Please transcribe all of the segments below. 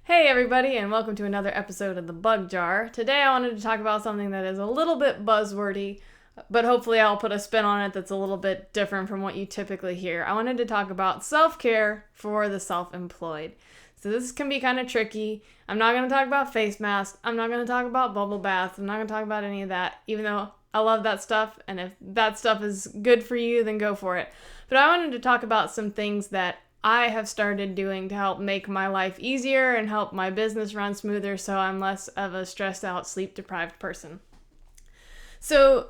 Hey everybody, and welcome to another episode of The Bug Jar. Today I wanted to talk about something that is a little bit buzzwordy, but hopefully I'll put a spin on it that's a little bit different from what you typically hear. I wanted to talk about self-care for the self-employed. So this can be kind of tricky. I'm not going to talk about face masks. I'm not going to talk about bubble baths. I'm not going to talk about any of that, even though I love that stuff, and if that stuff is good for you, then go for it. But I wanted to talk about some things that I have started doing to help make my life easier and help my business run smoother so I'm less of a stressed out, sleep deprived person. So,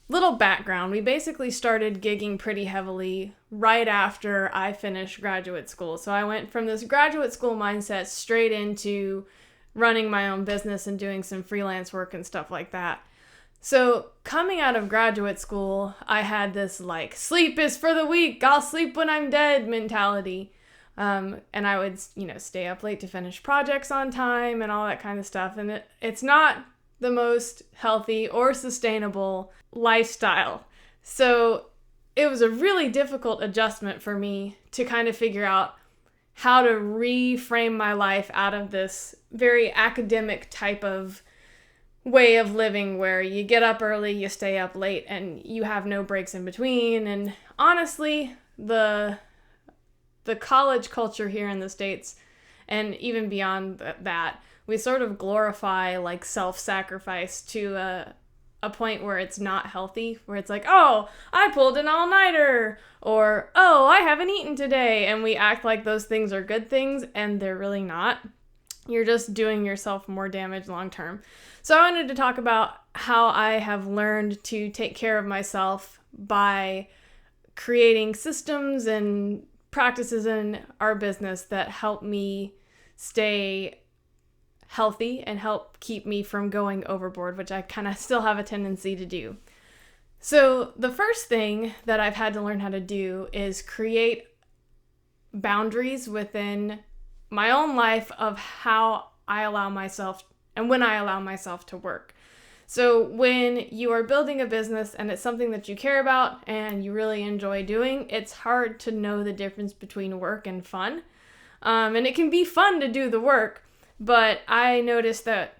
little background, we basically started gigging pretty heavily right after I finished graduate school. So I went from this graduate school mindset straight into running my own business and doing some freelance work and stuff like that. So coming out of graduate school, I had this sleep is for the weak, I'll sleep when I'm dead mentality. And I would, stay up late to finish projects on time and all that kind of stuff. And it's not the most healthy or sustainable lifestyle. So it was a really difficult adjustment for me to kind of figure out how to reframe my life out of this very academic type of way of living where you get up early, you stay up late, and you have no breaks in between. And honestly, the college culture here in the States, and even beyond that, we sort of glorify self-sacrifice to a point where it's not healthy, where it's like, oh, I pulled an all-nighter, or, oh, I haven't eaten today, and we act like those things are good things, and they're really not. You're just doing yourself more damage long term. So I wanted to talk about how I have learned to take care of myself by creating systems and practices in our business that help me stay healthy and help keep me from going overboard, which I kind of still have a tendency to do. So the first thing that I've had to learn how to do is create boundaries within my own life of how I allow myself and when I allow myself to work. So when you are building a business and it's something that you care about and you really enjoy doing, it's hard to know the difference between work and fun. And it can be fun to do the work, but I noticed that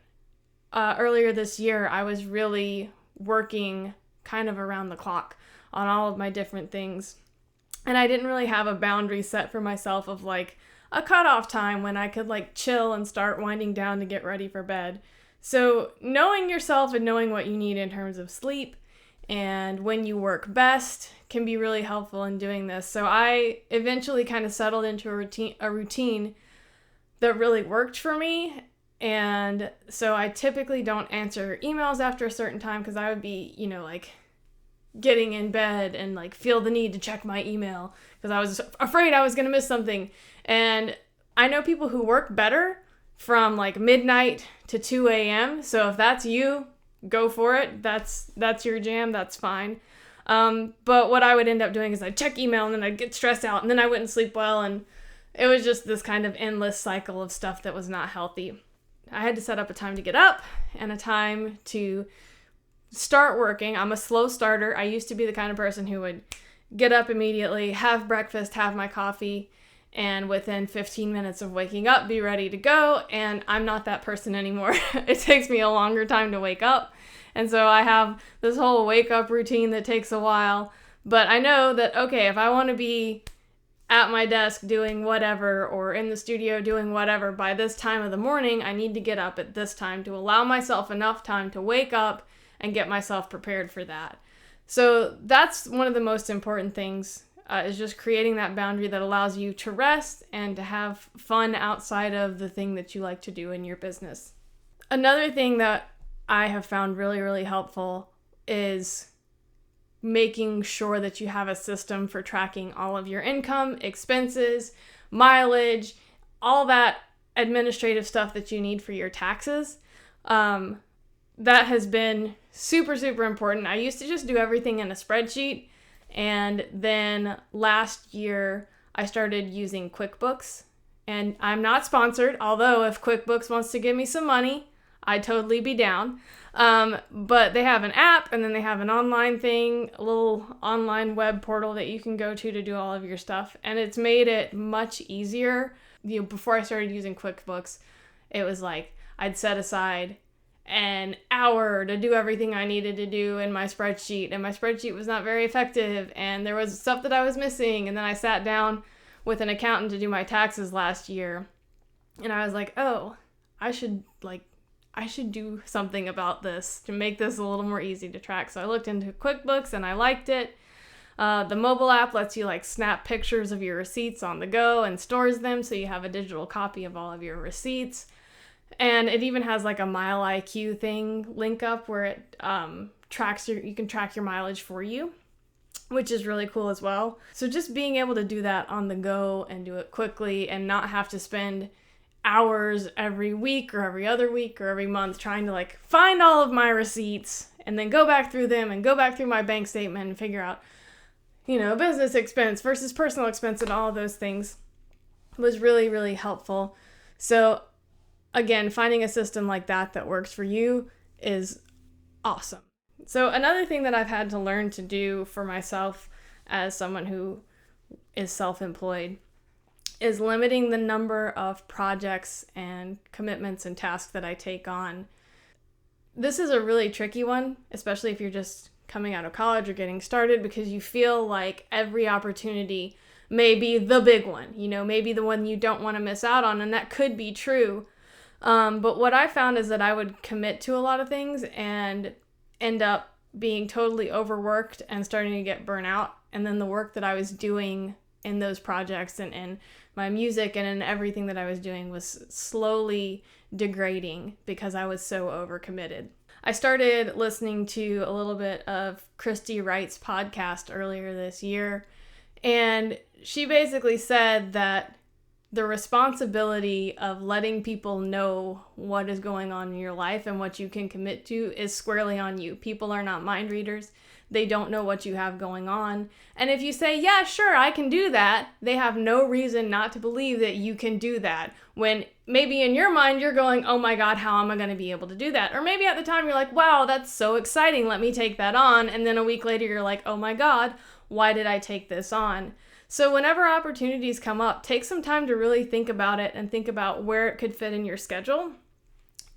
earlier this year I was really working kind of around the clock on all of my different things. And I didn't really have a boundary set for myself of a cutoff time when I could chill and start winding down to get ready for bed. So knowing yourself and knowing what you need in terms of sleep and when you work best can be really helpful in doing this. So I eventually kind of settled into a routine that really worked for me. And so I typically don't answer emails after a certain time because I would be, getting in bed and feel the need to check my email because I was afraid I was going to miss something. And I know people who work better from midnight to 2 a.m. So if that's you, go for it. That's your jam. That's fine. But what I would end up doing is I'd check email and then I'd get stressed out and then I wouldn't sleep well. And it was just this kind of endless cycle of stuff that was not healthy. I had to set up a time to get up and a time to start working. I'm a slow starter. I used to be the kind of person who would get up immediately, have breakfast, have my coffee, and within 15 minutes of waking up, be ready to go. And I'm not that person anymore. It takes me a longer time to wake up. And so I have this whole wake up routine that takes a while. But I know that, okay, if I want to be at my desk doing whatever or in the studio doing whatever by this time of the morning, I need to get up at this time to allow myself enough time to wake up and get myself prepared for that. So that's one of the most important things, is just creating that boundary that allows you to rest and to have fun outside of the thing that you like to do in your business. Another thing that I have found really, really helpful is making sure that you have a system for tracking all of your income, expenses, mileage, all that administrative stuff that you need for your taxes. That has been super, super important. I used to just do everything in a spreadsheet. And then last year, I started using QuickBooks. And I'm not sponsored, although if QuickBooks wants to give me some money, I'd totally be down. But they have an app and then they have an online thing, a little online web portal that you can go to do all of your stuff. And it's made it much easier. Before I started using QuickBooks, it was like I'd set aside an hour to do everything I needed to do in my spreadsheet, and my spreadsheet was not very effective, and there was stuff that I was missing. And then I sat down with an accountant to do my taxes last year, and I was like, oh, I should do something about this to make this a little more easy to track. So I looked into QuickBooks and I liked it. The mobile app lets you snap pictures of your receipts on the go and stores them, so you have a digital copy of all of your receipts. And it even has a Mile IQ thing link up where it you can track your mileage for you, which is really cool as well. So just being able to do that on the go and do it quickly and not have to spend hours every week or every other week or every month trying to find all of my receipts and then go back through them and go back through my bank statement and figure out, business expense versus personal expense and all of those things was really, really helpful. So again, finding a system like that works for you is awesome. So another thing that I've had to learn to do for myself as someone who is self-employed is limiting the number of projects and commitments and tasks that I take on. This is a really tricky one, especially if you're just coming out of college or getting started, because you feel like every opportunity may be the big one, maybe the one you don't want to miss out on, and that could be true. But what I found is that I would commit to a lot of things and end up being totally overworked and starting to get burnt out. And then the work that I was doing in those projects and in my music and in everything that I was doing was slowly degrading because I was so overcommitted. I started listening to a little bit of Christy Wright's podcast earlier this year, and she basically said that the responsibility of letting people know what is going on in your life and what you can commit to is squarely on you. People are not mind readers. They don't know what you have going on. And if you say, yeah, sure, I can do that, they have no reason not to believe that you can do that. When maybe in your mind, you're going, oh my God, how am I going to be able to do that? Or maybe at the time you're like, wow, that's so exciting. Let me take that on. And then a week later, you're like, oh my God, why did I take this on? So whenever opportunities come up, take some time to really think about it and think about where it could fit in your schedule,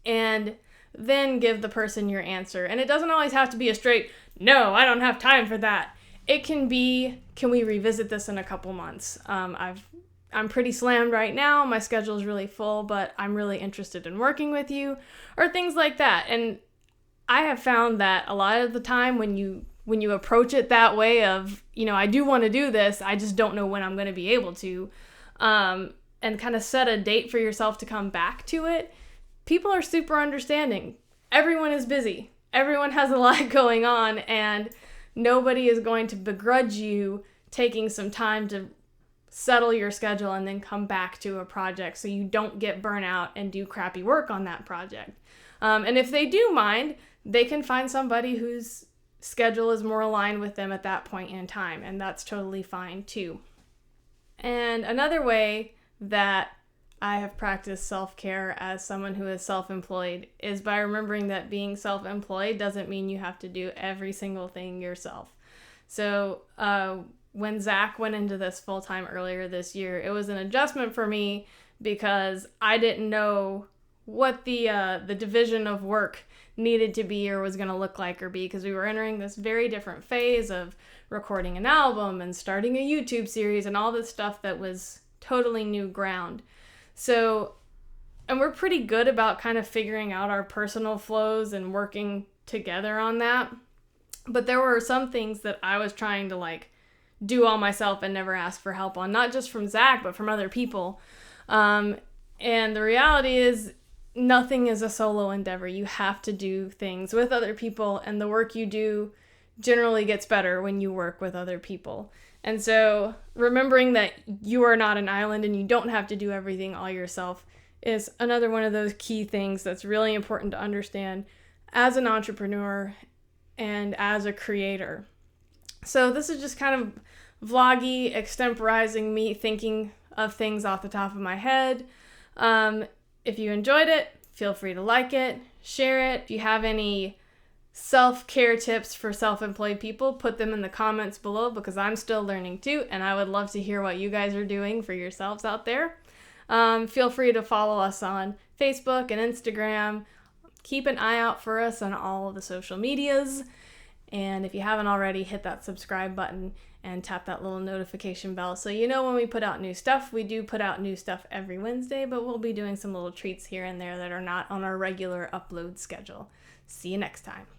and then give the person your answer. And it doesn't always have to be a straight, no, I don't have time for that. It can be, can we revisit this in a couple months? I'm pretty slammed right now. My schedule is really full, but I'm really interested in working with you, or things like that. And I have found that a lot of the time when you approach it that way of, I do want to do this, I just don't know when I'm going to be able to, and kind of set a date for yourself to come back to it, people are super understanding. Everyone is busy. Everyone has a lot going on, and nobody is going to begrudge you taking some time to settle your schedule and then come back to a project so you don't get burnt out and do crappy work on that project. And if they do mind, they can find somebody whose schedule is more aligned with them at that point in time, and that's totally fine too. And another way that I have practiced self-care as someone who is self-employed is by remembering that being self-employed doesn't mean you have to do every single thing yourself. So when Zach went into this full-time earlier this year, it was an adjustment for me because I didn't know what the division of work needed to be or was going to look like or be, because we were entering this very different phase of recording an album and starting a YouTube series and all this stuff that was totally new ground. So, and we're pretty good about kind of figuring out our personal flows and working together on that. But there were some things that I was trying to do all myself and never ask for help on, not just from Zach, but from other people. And the reality is, nothing is a solo endeavor. You have to do things with other people, and the work you do generally gets better when you work with other people. And so remembering that you are not an island and you don't have to do everything all yourself is another one of those key things that's really important to understand as an entrepreneur and as a creator. So this is just kind of vloggy, extemporizing me thinking of things off the top of my head. If you enjoyed it, feel free to like it, share it. If you have any self-care tips for self-employed people, put them in the comments below, because I'm still learning too, and I would love to hear what you guys are doing for yourselves out there. Feel free to follow us on Facebook and Instagram. Keep an eye out for us on all of the social medias. And if you haven't already, hit that subscribe button and tap that little notification bell so you know when we put out new stuff. We do put out new stuff every Wednesday, but we'll be doing some little treats here and there that are not on our regular upload schedule. See you next time.